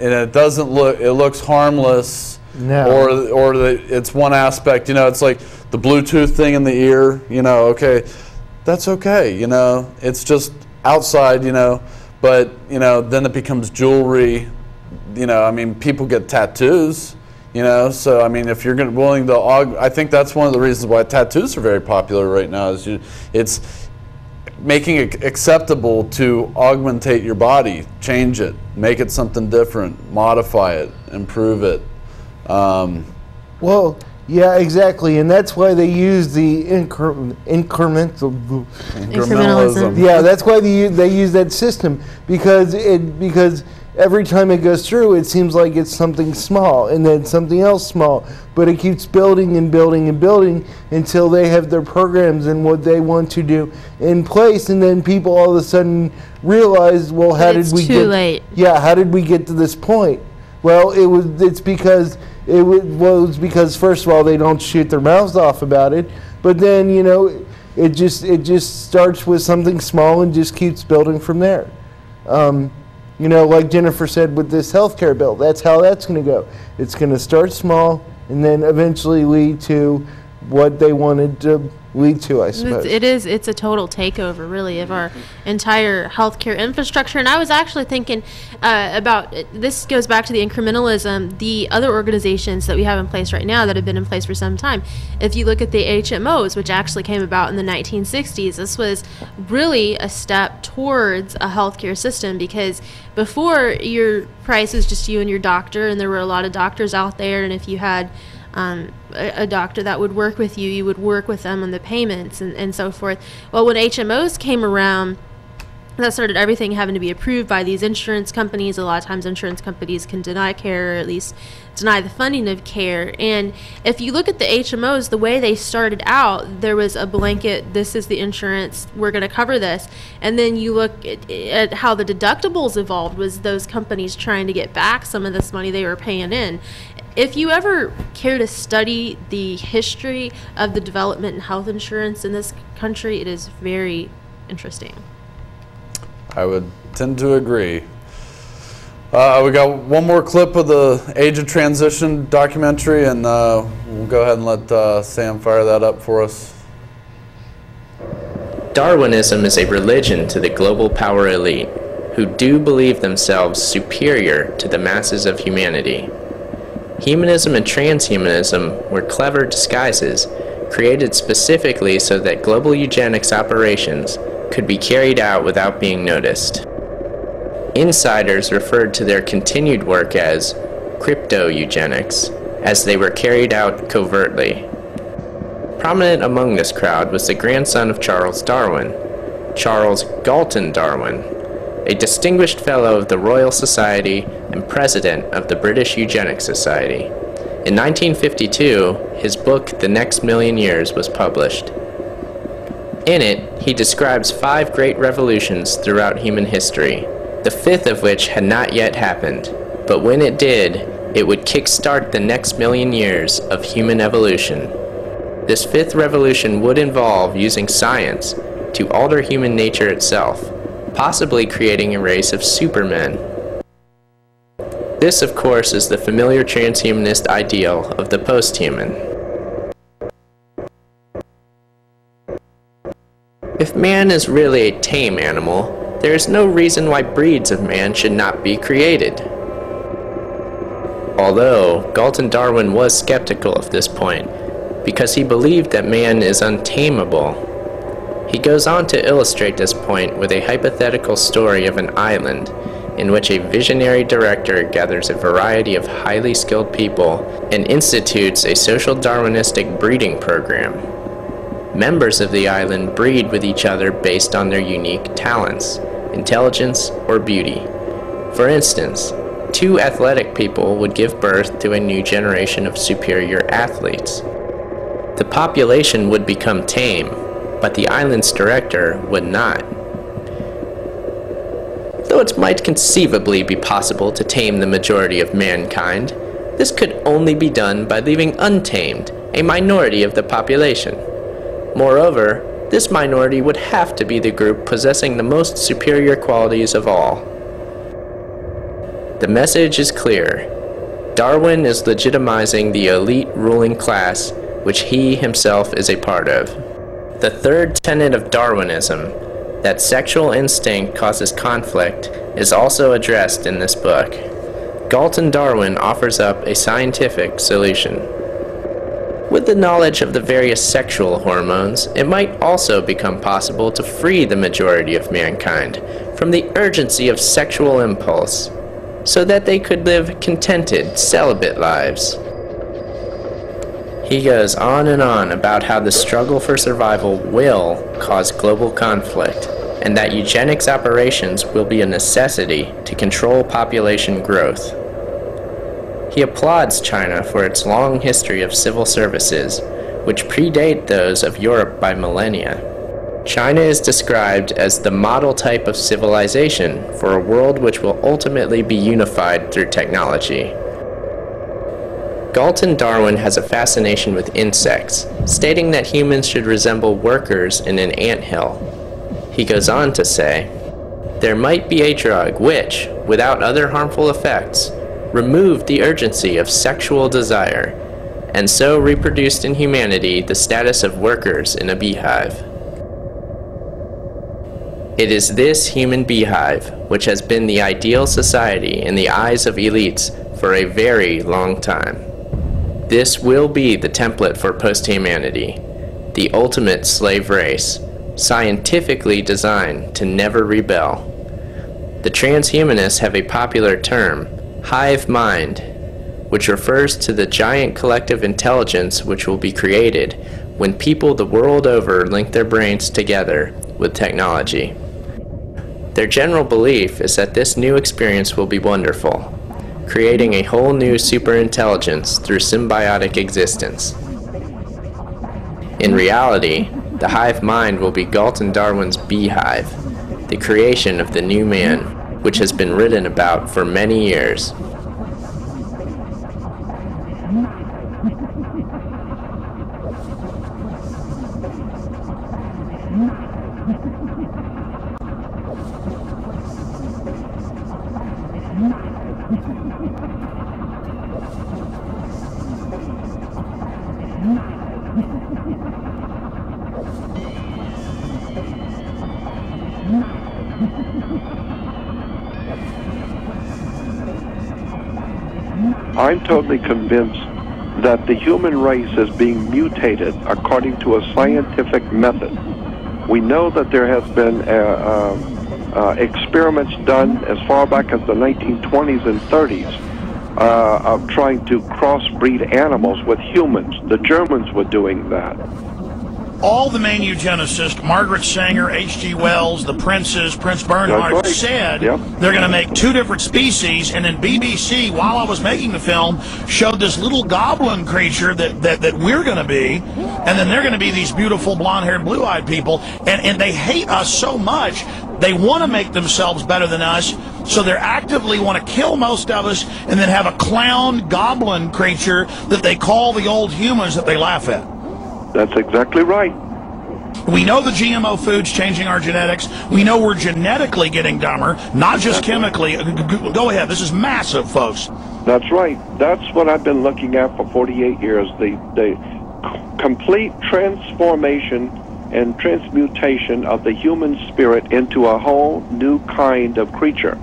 and it doesn't look, it looks harmless. No. Or it's one aspect, you know, it's like the Bluetooth thing in the ear, you know, okay, that's okay, you know, it's just outside, you know, but, you know, then it becomes jewelry, you know, I mean, people get tattoos, you know, so, I mean, if you're willing to, I think that's one of the reasons why tattoos are very popular right now, is it's making it acceptable to augmentate your body, change it, make it something different, modify it, improve it. Well, yeah, exactly, and that's why they use the incrementalism. Yeah, that's why they use that system, because every time it goes through, it seems like it's something small, and then something else small, but it keeps building and building and building until they have their programs and what they want to do in place, and then people all of a sudden realize, well, how did we get? Late. Yeah, how did we get to this point? Well, it's because first of all, they don't shoot their mouths off about it, but then, you know, it just starts with something small and just keeps building from there. You know, like Jennifer said with this healthcare bill, that's how that's going to go. It's going to start small and then eventually lead to what they wanted to lead to, I suppose. It's a total takeover, really, of our entire healthcare infrastructure. And I was actually thinking about, this goes back to the incrementalism, the other organizations that we have in place right now that have been in place for some time. If you look at the HMOs, which actually came about in the 1960s, this was really a step towards a healthcare system, because before, your price was just you and your doctor, and there were a lot of doctors out there, and if you had a doctor that would work with you, you would work with them on the payments and so forth. Well, when HMOs came around, that started everything having to be approved by these insurance companies. A lot of times insurance companies can deny care, or at least deny the funding of care. And if you look at the HMOs, the way they started out, there was a blanket, this is the insurance, we're going to cover this. And then you look at how the deductibles evolved, was those companies trying to get back some of this money they were paying in. If you ever care to study the history of the development in health insurance in this country, it is very interesting. I would tend to agree. We got one more clip of the Age of Transition documentary, and we'll go ahead and let Sam fire that up for us. Darwinism is a religion to the global power elite, who do believe themselves superior to the masses of humanity. Humanism and transhumanism were clever disguises, created specifically so that global eugenics operations could be carried out without being noticed. Insiders referred to their continued work as crypto-eugenics, as they were carried out covertly. Prominent among this crowd was the grandson of Charles Darwin, Charles Galton Darwin, a distinguished fellow of the Royal Society and president of the British Eugenics Society. In 1952, his book, The Next Million Years, was published. In it, he describes 5 great revolutions throughout human history, the 5th of which had not yet happened, but when it did, it would kickstart the next million years of human evolution. This 5th revolution would involve using science to alter human nature itself, possibly creating a race of supermen. This, of course, is the familiar transhumanist ideal of the post-human. If man is really a tame animal, there is no reason why breeds of man should not be created. Although, Galton Darwin was skeptical of this point, because he believed that man is untamable. He goes on to illustrate this point with a hypothetical story of an island in which a visionary director gathers a variety of highly skilled people and institutes a social Darwinistic breeding program. Members of the island breed with each other based on their unique talents, intelligence, or beauty. For instance, 2 athletic people would give birth to a new generation of superior athletes. The population would become tame, but the island's director would not. Though it might conceivably be possible to tame the majority of mankind, this could only be done by leaving untamed a minority of the population. Moreover, this minority would have to be the group possessing the most superior qualities of all. The message is clear. Darwin is legitimizing the elite ruling class, which he himself is a part of. The third tenet of Darwinism, that sexual instinct causes conflict, is also addressed in this book. Galton Darwin offers up a scientific solution. With the knowledge of the various sexual hormones, it might also become possible to free the majority of mankind from the urgency of sexual impulse, so that they could live contented, celibate lives. He goes on and on about how the struggle for survival will cause global conflict, and that eugenics operations will be a necessity to control population growth. He applauds China for its long history of civil services, which predate those of Europe by millennia. China is described as the model type of civilization for a world which will ultimately be unified through technology. Galton Darwin has a fascination with insects, stating that humans should resemble workers in an anthill. He goes on to say, "There might be a drug which, without other harmful effects, removed the urgency of sexual desire, and so reproduced in humanity the status of workers in a beehive." It is this human beehive which has been the ideal society in the eyes of elites for a very long time. This will be the template for post-humanity, the ultimate slave race, scientifically designed to never rebel. The transhumanists have a popular term, hive mind, which refers to the giant collective intelligence which will be created when people the world over link their brains together with technology. Their general belief is that this new experience will be wonderful, creating a whole new superintelligence through symbiotic existence. In reality, the hive mind will be Galton Darwin's beehive, the creation of the new man, which has been written about for many years. I'm totally convinced that the human race is being mutated according to a scientific method. We know that there has been experiments done as far back as the 1920s and 30s of trying to crossbreed animals with humans. The Germans were doing that. All the main eugenicists, Margaret Sanger, H.G. Wells, the Princes, Prince Bernhard, right. said Yep. they're going to make two different species, and then BBC, while I was making the film, showed this little goblin creature that we're going to be, and then they're going to be these beautiful blonde-haired, blue-eyed people, and they hate us so much, they want to make themselves better than us, so they actively want to kill most of us, and then have a clown goblin creature that they call the old humans that they laugh at. That's exactly right. We know the GMO food's changing our genetics. We know we're genetically getting dumber, not just chemically. Go ahead. This is massive, folks. That's right. That's what I've been looking at for 48 years, the complete transformation and transmutation of the human spirit into a whole new kind of creature.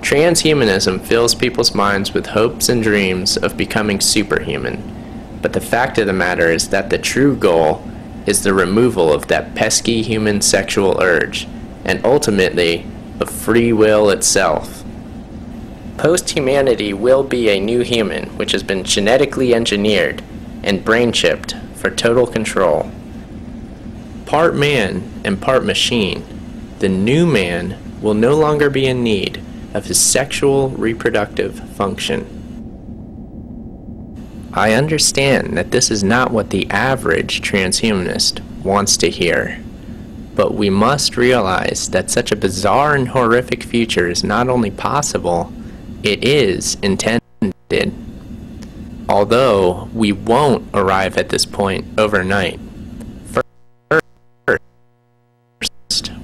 Transhumanism fills people's minds with hopes and dreams of becoming superhuman. But the fact of the matter is that the true goal is the removal of that pesky human sexual urge, and ultimately, of free will itself. Post-humanity will be a new human which has been genetically engineered and brain-chipped for total control. Part man and part machine, the new man will no longer be in need of his sexual reproductive function. I understand that this is not what the average transhumanist wants to hear, but we must realize that such a bizarre and horrific future is not only possible, it is intended. Although we won't arrive at this point overnight. First,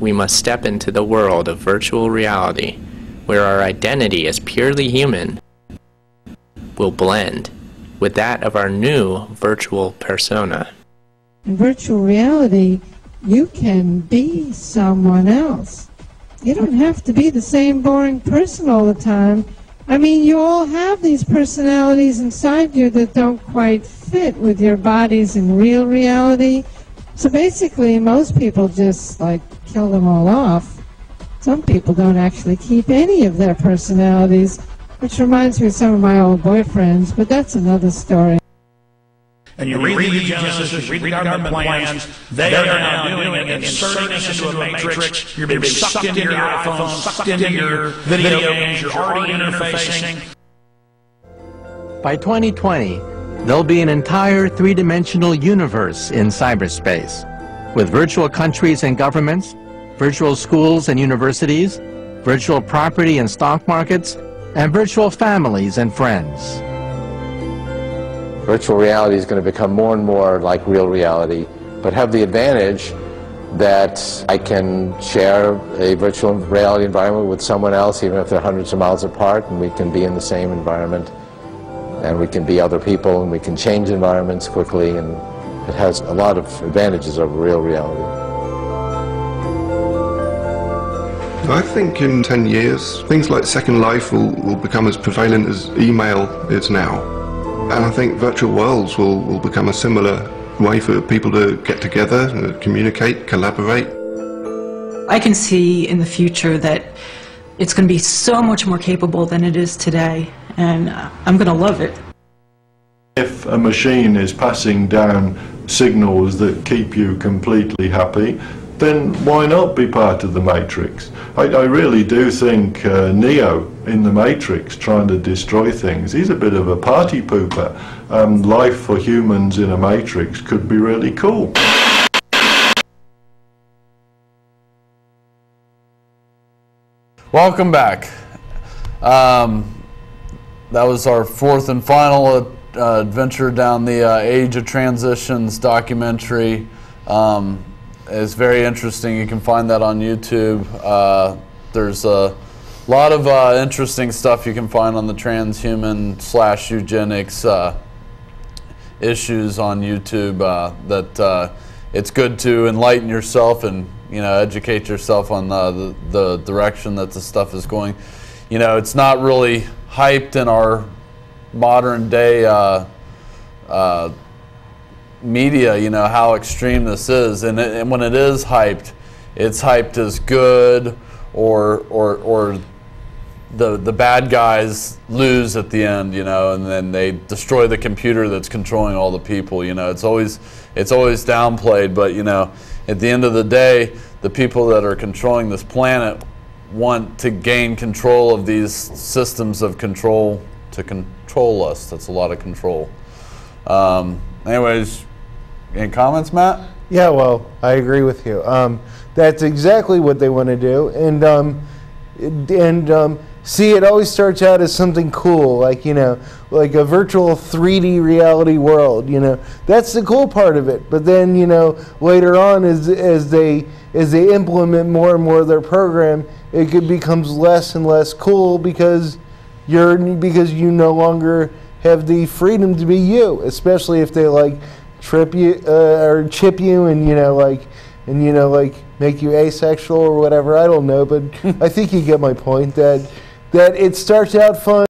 we must step into the world of virtual reality, where our identity as purely human will blend with that of our new virtual persona. In virtual reality, you can be someone else. You don't have to be the same boring person all the time. I mean, you all have these personalities inside you that don't quite fit with your bodies in real reality. So basically, most people just, like, kill them all off. Some people don't actually keep any of their personalities, which reminds me of some of my old boyfriends, but that's another story. And you read the Genesis, you read the government plans, they are now doing it, inserting us into a matrix. You're being sucked into your iPhone, sucked into your video games, you're already interfacing. By 2020, there'll be an entire three-dimensional universe in cyberspace, with virtual countries and governments, virtual schools and universities, virtual property and stock markets, and virtual families and friends. Virtual reality is going to become more and more like real reality, but have the advantage that I can share a virtual reality environment with someone else, even if they're hundreds of miles apart, and we can be in the same environment, and we can be other people, and we can change environments quickly, and it has a lot of advantages over real reality. I think in 10 years, things like Second Life will become as prevalent as email is now. And I think virtual worlds will become a similar way for people to get together, communicate, collaborate. I can see in the future that it's going to be so much more capable than it is today, and I'm going to love it. If a machine is passing down signals that keep you completely happy, then why not be part of the Matrix? I really do think Neo in the Matrix trying to destroy things, he's a bit of a party pooper. Life for humans in a Matrix could be really cool. Welcome back. That was our fourth and final adventure down the Age of Transitions documentary. It's very interesting. You can find that on YouTube. There's a lot of interesting stuff you can find on the transhuman/eugenics issues on YouTube. That it's good to enlighten yourself and educate yourself on the direction that the stuff is going. It's not really hyped in our modern day media, how extreme this is, and when it is hyped, it's hyped as good, or the bad guys lose at the end, and then they destroy the computer that's controlling all the people. It's always downplayed, but at the end of the day, the people that are controlling this planet want to gain control of these systems of control to control us. That's a lot of control. Anyways, any comments, Matt? Yeah, well, I agree with you. That's exactly what they want to do, and see, it always starts out as something cool, like like a virtual 3D reality world. That's the cool part of it. But then later on, as they implement more and more of their program, it becomes less and less cool because you no longer have the freedom to be you, especially if they trip you or chip you and make you asexual or whatever. I don't know, but I think you get my point that it starts out fun.